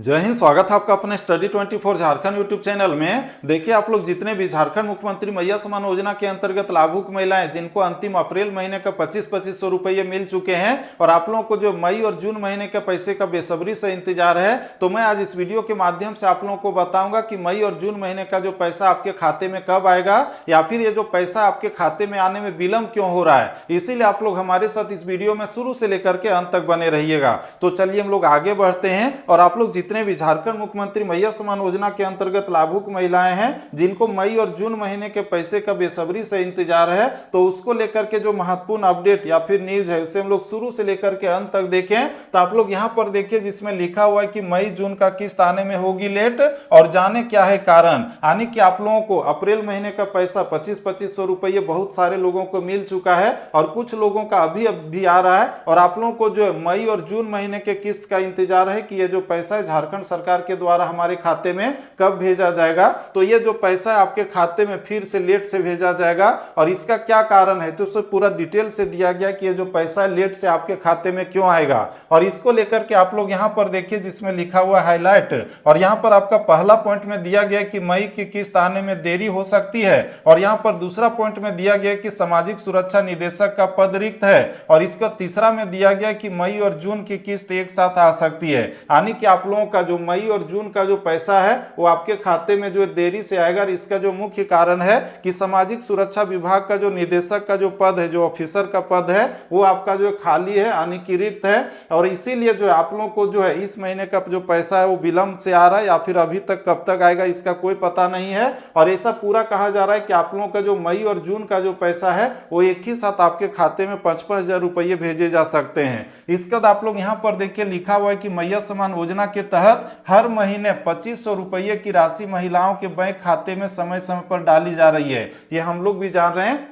जय हिंद। स्वागत है आपका अपने स्टडी 24 झारखंड यूट्यूब चैनल में। देखिए, आप लोग जितने भी झारखंड मुख्यमंत्री मैया सम्मान योजना के अंतर्गत लाभुक महिलाएं जिनको अंतिम अप्रैल महीने का 25-2500 रुपये मिल चुके हैं और आप लोगों को जो मई और जून महीने के पैसे का बेसब्री से इंतजार है, तो मैं आज इस वीडियो के माध्यम से आप लोगों को बताऊंगा कि मई और जून महीने का जो पैसा आपके खाते में कब आएगा या फिर ये जो पैसा आपके खाते में आने में विलंब क्यों हो रहा है। इसीलिए आप लोग हमारे साथ इस वीडियो में शुरू से लेकर के अंत तक बने रहिएगा। तो चलिए हम लोग आगे बढ़ते हैं और आप लोग जितने भी झारखंड मुख्यमंत्री मैया सम्मान योजना के अंतर्गत लाभुक महिलाएं हैं जिनको मई और जून महीने के पैसे का बेसब्री से इंतजार है, तो उसको लेकर के जो महत्वपूर्ण अपडेट या फिर न्यूज है उसे हम लोग शुरू से लेकर के अंत तक देखें। तो आप लोग यहां पर देखिए जिसमें लिखा हुआ है कि मई जून का किस्त आने में होगी लेट और जाने क्या है कारण। यानी कि आप लोगों को अप्रैल महीने का पैसा 25-2500 रुपये बहुत सारे लोगों को मिल चुका है और कुछ लोगों का अभी आ रहा है और आप लोगों को जो मई और जून महीने के किस्त का इंतजार है कि ये जो पैसा है झारखंड सरकार के द्वारा हमारे खाते में कब भेजा जाएगा। तो ये जो पैसा है आपके खाते में फिर से लेट से भेजा जाएगा और इसका क्या कारण है तो उसे पूरा डिटेल से दिया गया कि ये जो पैसा है लेट से आपके खाते में क्यों आएगा। और इसको लेकर के आप लोग यहां पर देखिए जिसमें लिखा हुआ हाईलाइट और यहां पर आपका पहला पॉइंट में दिया गया कि मई की किस्त आने में देरी हो सकती है और यहां पर दूसरा पॉइंट में दिया गया कि सामाजिक सुरक्षा निदेशक का पद रिक्त है और इसका तीसरा में दिया गया कि मई और जून की किस्त एक साथ आ सकती है। यानी कि आप लोगों का जो मई और जून का जो पैसा है वो आपके खाते में जो देरी से आएगा। इसका जो मुख्य कारण है कि सामाजिक सुरक्षा विभाग का जो निदेशक का जो पद है, जो ऑफिसर का पद है, वो आपका जो खाली है यानी कि रिक्त है और इसीलिए जो आप लोगों को जो है इस महीने का जो पैसा है वो विलंब से आ रहा है या फिर अभी तक कब तक आएगा इसका कोई पता नहीं है। और ऐसा पूरा कहा जा रहा है कि आप लोगों का जो मई और जून का जो पैसा है वो एक ही साथ आपके खाते में 5-5 हजार रुपये भेजे जा सकते हैं। इसके बाद आप लोग यहाँ पर देखिए लिखा हुआ है कि मैया सम्मान योजना के तहत हर महीने 2500 रुपये की राशि महिलाओं के बैंक खाते में समय समय पर डाली जा रही है। ये हम लोग भी जान रहे हैं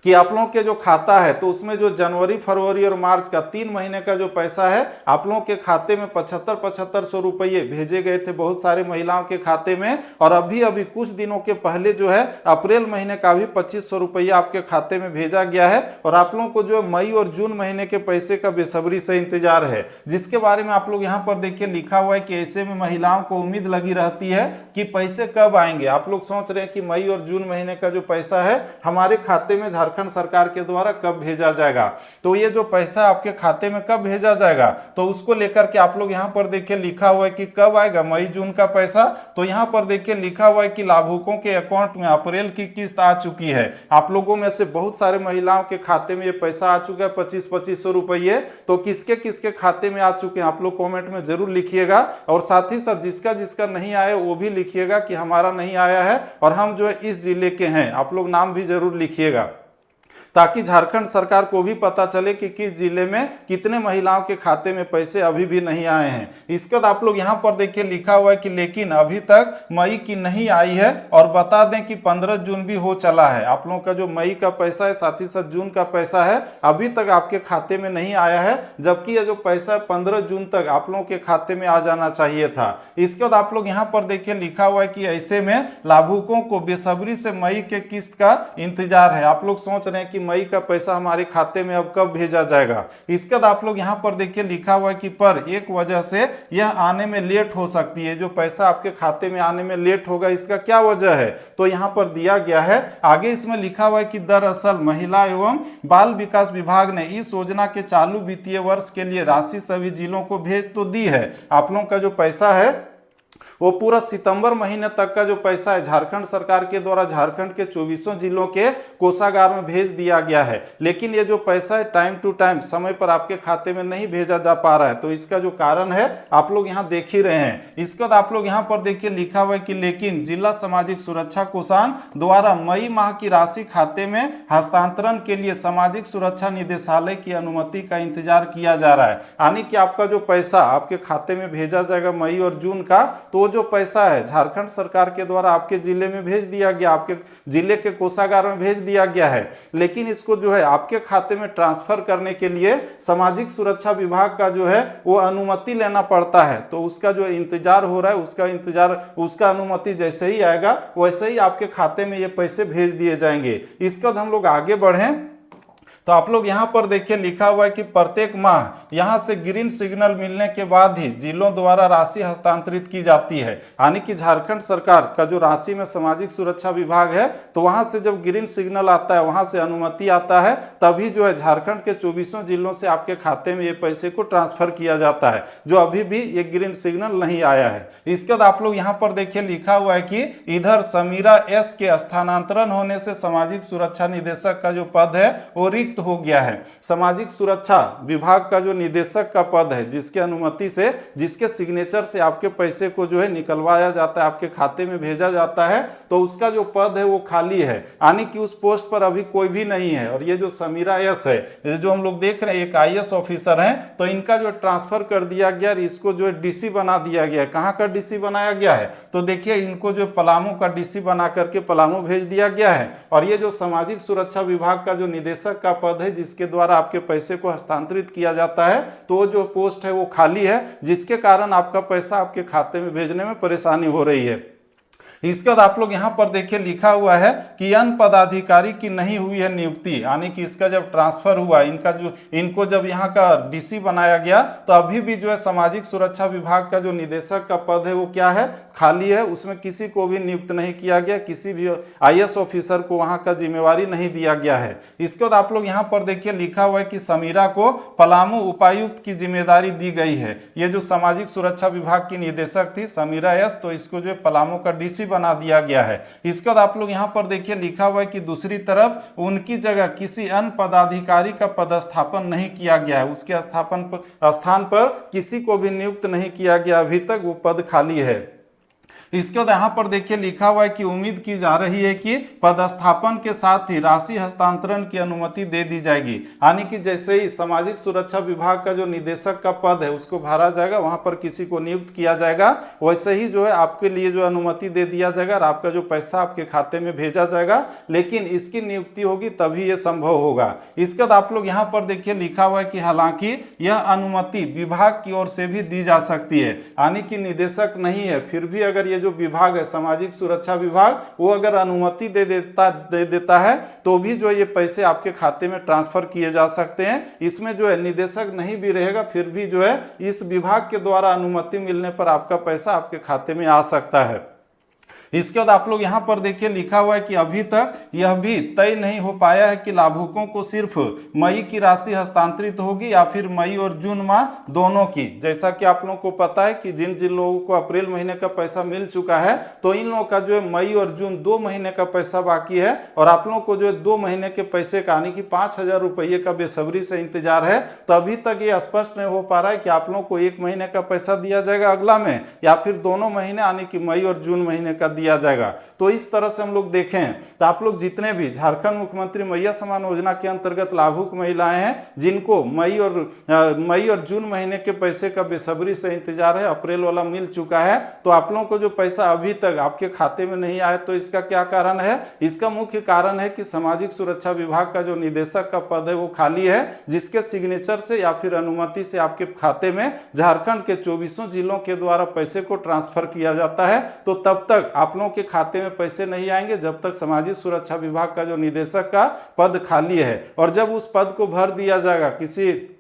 कि आप लोगों के जो खाता है तो उसमें जो जनवरी फरवरी और मार्च का 3 महीने का जो पैसा है आप लोगों के खाते में 75-7500 रुपये भेजे गए थे बहुत सारे महिलाओं के खाते में और अभी कुछ दिनों के पहले जो है अप्रैल महीने का भी 2500 रुपये आपके खाते में भेजा गया है और आप लोगों को जो मई और जून महीने के पैसे का बेसब्री से इंतजार है, जिसके बारे में आप लोग यहाँ पर देखिए लिखा हुआ है कि ऐसे में महिलाओं को उम्मीद लगी रहती है कि पैसे कब आएंगे। आप लोग सोच रहे हैं कि मई और जून महीने का जो पैसा है हमारे खाते में झारखंड सरकार के द्वारा कब भेजा जाएगा। तो ये जो पैसा आपके खाते में कब भेजा जाएगा तो उसको लेकर के आप लोग यहाँ पर देखिए लिखा हुआ है कि कब आएगा मई जून का पैसा। तो यहाँ पर देखिए लिखा हुआ है कि लाभुकों के अकाउंट में अप्रैल की किस्त आ चुकी है। आप लोगों में से बहुत सारे महिलाओं के खाते में ये पैसा आ चुका है 25-2500 रुपये। तो किसके किसके खाते में आ चुके हैं आप लोग कॉमेंट में जरूर लिखिएगा और साथ ही साथ जिसका जिसका नहीं आया वो भी लिखिएगा कि हमारा नहीं आया है और हम जो है इस जिले के हैं, आप लोग नाम भी जरूर लिखिएगा ताकि झारखंड सरकार को भी पता चले कि किस जिले में कितने महिलाओं के खाते में पैसे अभी भी नहीं आए हैं। इसके बाद आप लोग यहाँ पर देखिए लिखा हुआ है कि लेकिन अभी तक मई की नहीं आई है और बता दें कि 15 जून भी हो चला है। आप लोगों का जो मई का पैसा है साथ ही साथ जून का पैसा है अभी तक आपके खाते में नहीं आया है, जबकि यह जो पैसा है 15 जून तक आप लोगों के खाते में आ जाना चाहिए था। इसके बाद आप लोग यहाँ पर देखिए लिखा हुआ है कि ऐसे में लाभुकों को बेसब्री से मई के किस्त का इंतजार है। आप लोग सोच रहे हैं कि मई का पैसा हमारे खाते में अब कब भेजा जाएगा। इसके बाद आप लोग यहां पर देखिए लिखा हुआ है कि पर एक वजह से यह आने में लेट हो सकती है। जो पैसा आपके खाते में आने में लेट होगा इसका क्या वजह है तो यहां पर दिया गया है आगे। इसमें लिखा हुआ है कि दरअसल महिला एवं बाल विकास विभाग ने इस योजना के चालू वित्तीय वर्ष के लिए राशि सभी जिलों को भेज तो दी है। आप लोगों का जो पैसा है वो पूरा सितंबर महीने तक का जो पैसा है झारखंड सरकार के द्वारा झारखंड के 24 जिलों के कोषागार में भेज दिया गया है, लेकिन ये जो पैसा है टाइम टू टाइम समय पर आपके खाते में नहीं भेजा जा पा रहा है। तो इसका जो कारण है आप लोग यहाँ देख ही रहे हैं। इसके बाद आप लोग यहाँ पर देखिए लिखा हुआ है कि लेकिन जिला सामाजिक सुरक्षा कोषांग द्वारा मई माह की राशि खाते में हस्तांतरण के लिए सामाजिक सुरक्षा निदेशालय की अनुमति का इंतजार किया जा रहा है। यानी कि आपका जो पैसा आपके खाते में भेजा जाएगा मई और जून का, तो जो पैसा है झारखंड सरकार के द्वारा आपके जिले में भेज दिया गया, आपके जिले के कोषागार में भेज दिया गया है, लेकिन इसको जो है आपके खाते में ट्रांसफर करने के लिए सामाजिक सुरक्षा विभाग का जो है वो अनुमति लेना पड़ता है। तो उसका जो इंतजार हो रहा है उसका अनुमति जैसे ही आएगा वैसे ही आपके खाते में ये पैसे भेज दिए जाएंगे। इसके बाद हम लोग आगे बढ़ें तो आप लोग यहाँ पर देखिए लिखा हुआ है कि प्रत्येक माह यहाँ से ग्रीन सिग्नल मिलने के बाद ही जिलों द्वारा राशि हस्तांतरित की जाती है। यानी कि झारखंड सरकार का जो रांची में सामाजिक सुरक्षा विभाग है, तो वहां से जब ग्रीन सिग्नल आता है, वहां से अनुमति आता है, तभी जो है झारखंड के 24 जिलों से आपके खाते में ये पैसे को ट्रांसफर किया जाता है, जो अभी भी ये ग्रीन सिग्नल नहीं आया है। इसके बाद आप लोग यहाँ पर देखिए लिखा हुआ है कि इधर समीरा एस के स्थानांतरण होने से सामाजिक सुरक्षा निदेशक का जो पद है वो रिक्त हो गया है। सामाजिक सुरक्षा विभाग का जो निदेशक का पद है, जिसके अनुमति से, जिसके सिग्नेचर से आपके पैसे को जो है निकलवाया जाता है, आपके खाते में भेजा जाता है, तो उसका जो पद है वो खाली है, यानी कि उस पोस्ट पर अभी कोई भी नहीं है। और ये जो समीरा एस है, ये जो हम लोग देख रहे हैं एक IAS ऑफिसर है, तो इनका जो ट्रांसफर कर दिया गया, इसको जो है DC बना दिया गया है। कहाँ का DC बनाया गया है? तो देखिए इनको जो पलामू का DC बना करके पलामू भेज दिया गया है। और ये जो सामाजिक सुरक्षा विभाग का जो निदेशक का पद है, जिसके द्वारा आपके पैसे को हस्तांतरित किया जाता है, तो जो पोस्ट है वो खाली है, जिसके कारण आपका पैसा आपके खाते में भेजने में परेशानी हो रही है। इसके बाद आप लोग यहाँ पर देखिए लिखा हुआ है कि अन्य पदाधिकारी की नहीं हुई है नियुक्ति, यानी कि इसका जब ट्रांसफर हुआ, इनको जब यहाँ का DC बनाया गया, तो अभी भी जो है सामाजिक सुरक्षा विभाग का जो निदेशक का पद है वो क्या है? खाली है। उसमें किसी को भी नियुक्त नहीं किया गया, किसी भी IAS ऑफिसर को वहां का जिम्मेवारी नहीं दिया गया है। इसके बाद आप लोग यहाँ पर देखिए लिखा हुआ है कि समीरा को पलामू उपायुक्त की जिम्मेदारी दी गई है। ये जो सामाजिक सुरक्षा विभाग की निदेशक थी समीरा एस, तो इसको जो पलामू का DC बना दिया गया है। इसके बाद आप लोग यहाँ पर देखिए लिखा हुआ है कि दूसरी तरफ उनकी जगह किसी अन्य पदाधिकारी का पदस्थापन नहीं किया गया है, उसके स्थान पर किसी को भी नियुक्त नहीं किया गया, अभी तक वो पद खाली है। इसके बाद यहाँ पर देखिए लिखा हुआ है कि उम्मीद की जा रही है कि पदस्थापन के साथ ही राशि हस्तांतरण की अनुमति दे दी जाएगी, यानी कि जैसे ही सामाजिक सुरक्षा विभाग का जो निदेशक का पद है उसको भरा जाएगा, वहां पर किसी को नियुक्त किया जाएगा, वैसे ही जो है आपके लिए जो अनुमति दे दिया जाएगा और आपका जो पैसा आपके खाते में भेजा जाएगा। लेकिन इसकी नियुक्ति होगी तभी ये संभव होगा। इसके बाद आप लोग यहाँ पर देखिए लिखा हुआ है कि हालांकि यह अनुमति विभाग की ओर से भी दी जा सकती है, यानी कि निदेशक नहीं है, फिर भी अगर जो विभाग है सामाजिक सुरक्षा विभाग, वो अगर अनुमति दे देता है तो भी जो ये पैसे आपके खाते में ट्रांसफर किए जा सकते हैं। इसमें जो है निदेशक नहीं भी रहेगा, फिर भी जो है इस विभाग के द्वारा अनुमति मिलने पर आपका पैसा आपके खाते में आ सकता है। इसके बाद आप लोग यहाँ पर देखिए लिखा हुआ है कि अभी तक यह भी तय नहीं हो पाया है कि लाभुकों को सिर्फ मई की राशि हस्तांतरित होगी या फिर मई और जून माह दोनों की। जैसा कि आप लोगों को पता है कि जिन जिन लोगों को अप्रैल महीने का पैसा मिल चुका है, तो इन लोगों का जो है मई और जून 2 महीने का पैसा बाकी है, और आप लोगों को जो है 2 महीने के पैसे का यानी कि 5,000 रुपये का बेसब्री से इंतजार है। तो अभी तक ये स्पष्ट नहीं हो पा रहा है कि आप लोगों को 1 महीने का पैसा दिया जाएगा अगला में, या फिर दोनों महीने यानी कि मई और जून महीने का दिया जाएगा। तो इस तरह से हम लोग देखें तो आप लोग जितने भी झारखंड मुख्यमंत्री मैया सम्मान योजना के अंतर्गत लाभुक महिलाएं हैं, जिनको मई और जून महीने के पैसे का बेसब्री से इंतजार है, अप्रैल वाला मिल चुका है, तो आप लोगों को जो पैसा अभी तक आपके खाते में नहीं आया, तो इसका क्या कारण है? इसका मुख्य कारण है कि सामाजिक सुरक्षा विभाग का जो निदेशक का पद है वो खाली है, जिसके सिग्नेचर से या फिर अनुमति से आपके खाते में झारखंड के 24 जिलों के द्वारा पैसे को ट्रांसफर किया जाता है। तो तब तक आप लोगों के खाते में पैसे नहीं आएंगे जब तक सामाजिक सुरक्षा विभाग का जो निदेशक का पद खाली है। और जब उस पद को भर दिया जाएगा, किसी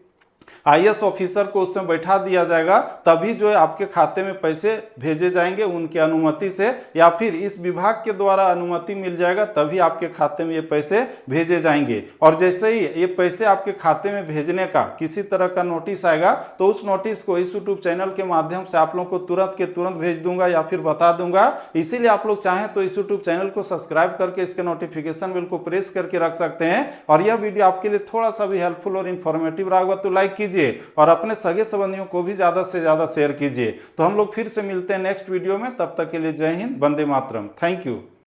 IAS ऑफिसर को उसमें बैठा दिया जाएगा, तभी जो है आपके खाते में पैसे भेजे जाएंगे उनकी अनुमति से, या फिर इस विभाग के द्वारा अनुमति मिल जाएगा तभी आपके खाते में ये पैसे भेजे जाएंगे। और जैसे ही ये पैसे आपके खाते में भेजने का किसी तरह का नोटिस आएगा, तो उस नोटिस को इस यूट्यूब चैनल के माध्यम से आप लोगों को तुरंत के तुरंत भेज दूंगा या फिर बता दूंगा। इसीलिए आप लोग चाहें तो इस यूट्यूब चैनल को सब्सक्राइब करके इसके नोटिफिकेशन बिल को प्रेस करके रख सकते हैं। और यह वीडियो आपके लिए थोड़ा सा भी हेल्पफुल और इन्फॉर्मेटिव रहा तो लाइक कीजिए और अपने सगे संबंधियों को भी ज्यादा से ज्यादा शेयर कीजिए। तो हम लोग फिर से मिलते हैं नेक्स्ट वीडियो में, तब तक के लिए जय हिंद, वंदे मातरम, थैंक यू।